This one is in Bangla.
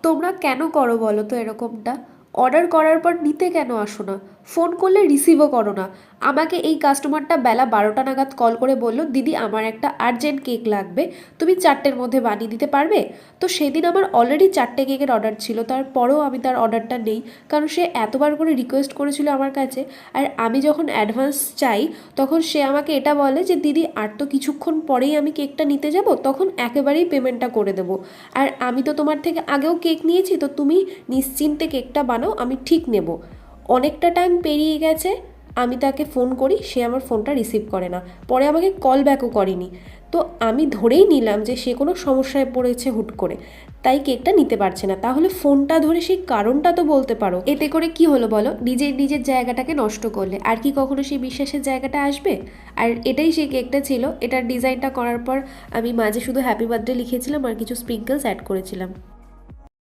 তোমরা কেন করো বলো তো এরকমটা? অর্ডার করার পর নিতে কেন আসো না? ফোন করলে রিসিভও করো না। আমাকে এই কাস্টমারটা বেলা 12টা নাগাদ কল করে বলল, দিদি আমার একটা আর্জেন্ট কেক লাগবে, তুমি 4টের মধ্যে বানিয়ে দিতে পারবে? তো সেদিন আমার অলরেডি 4টে কেকের অর্ডার ছিল, তারপরেও আমি তার অর্ডারটা নেই, কারণ সে এতবার করে রিকোয়েস্ট করেছিল আমার কাছে। আর আমি যখন অ্যাডভান্স চাই তখন সে আমাকে এটা বলে যে দিদি আর তো কিছুক্ষণ পরেই আমি কেকটা নিতে যাব, তখন একেবারেই পেমেন্টটা করে দেবো। আর আমি তো তোমার থেকে আগেও কেক নিয়েছি, তো তুমি নিশ্চিন্তে কেকটা বানাও, আমি ঠিক নেব। অনেকটা টাইম পেরিয়ে গেছে, আমি তাকে ফোন করি, সে আমার ফোনটা রিসিভ করে না, পরে আমাকে কল ব্যাকও করেনি। তো আমি ধরেই নিলাম যে সে কোনো সমস্যায় পড়েছে হুট করে, তাই কেকটা নিতে পারছে না। তাহলে ফোনটা ধরে সেই কারণটা তো বলতে পারো। এতে করে কি হলো বলো? নিজের নিজের জায়গাটাকে নষ্ট করলে, আর কি কখনো সেই বিশ্বাসের জায়গাটা আসবে? আর এটাই সেই কেকটা ছিল। এটার ডিজাইনটা করার পর আমি মাঝে শুধু হ্যাপি বার্থডে লিখেছিলাম আর কিছু স্প্রিঙ্কলস অ্যাড করেছিলাম।